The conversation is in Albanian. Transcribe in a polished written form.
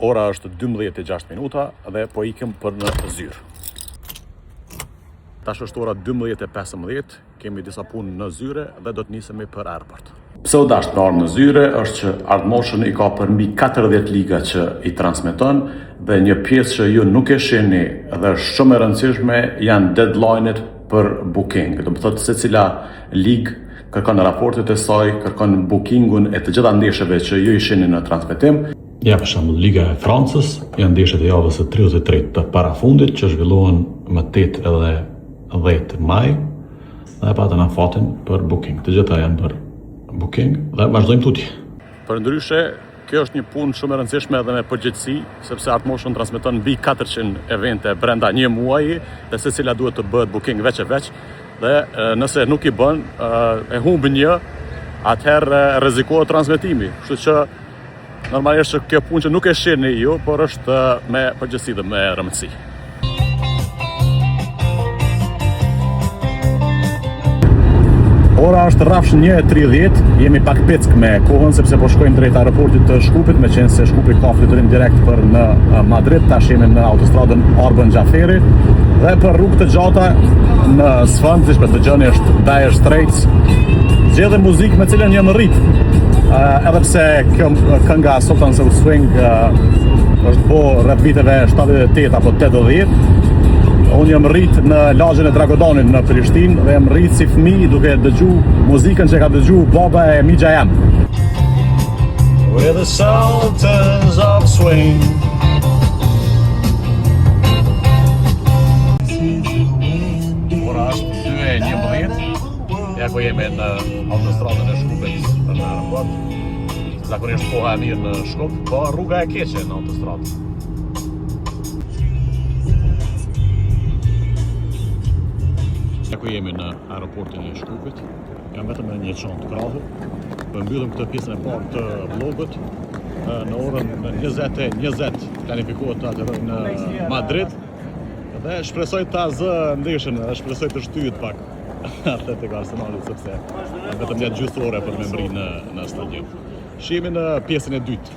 Ora është 12:06 minuta dhe po ikem për në zyrë. Tash është ora 12:15, kemi disa punë në zyre dhe do të nisemi për aeroport. Pse u dash të marrë në zyre është që Ardmotion i ka për mbi 40 liga që i transmeton dhe një pjesë që ju nuk e shihni dhe është shumë e rëndësishme janë deadline-et për booking. Do të thotë se cila ligë kërkon raportet e saj, kërkon bookingun e të gjitha ndeshjeve që ju i shihni në transmetim. Ja, për shembull, Liga e Francës janë ndeshjet e javës së 33 të parafundit që zhvillohen më 8 edhe 10 maj dhe patën në fatin për booking. Të gjitha janë për booking dhe vazhdojmë tutje. Përndryshe, kjo është një punë shumë e rëndësishme edhe me përgjegjësi, sepse Ardmotion transmeton mbi 400 evente brenda një muaji dhe secila duhet të bëhet booking veç e veç dhe nëse nuk i bën, e humbi një, atëherë rrezikohet transmetimi. Kështu që normalisht që kjo punë që nuk e shihni ju, por është me përgjegjësi dhe me rëndësi. Ora është rrafsh 1:30, jemi pak peck me kohën sepse po shkojmë drejt aeroportit të Shkupit, me qenë se Shkupi ka fluturim direkt për në Madrid, tash jemi në autostradën Arben Xhaferi dhe për rrugë të gjata në sfond, siç po dëgjoni është Dire Straits. Zgjedhëm muzikë me cilën jam rrit. Edhe pse kjo kënga Sultans of Swing është po rreth viteve 78 apo 80. Unë jam rrit në lagjen e Dragodanit në Prishtinë dhe jam rrit si fëmijë duke dëgju muzikën që ka dëgju baba e migja jam. We're the Sultans of Swing. Ora është 2:11. Ja ku jemi në autostradën e Shkupit në aeroport. Zakonisht koha e mirë në Shkup, po rruga e keqe në autostradë. Ja ku jemi në aeroportin e Shkupit. Jam vetëm në një çantë krahë. Po mbyllim këtë pjesën e parë të vlogut. Në orën 20:20 planifikohet të ateroj në Madrid. Dhe shpresoj ta zë ndeshjen, shpresoj të shtyhet pak Atletik Arsenalit sepse vetëm gjatë gjysmë ore për me mri në stadium. Shihemi në pjesën e dytë.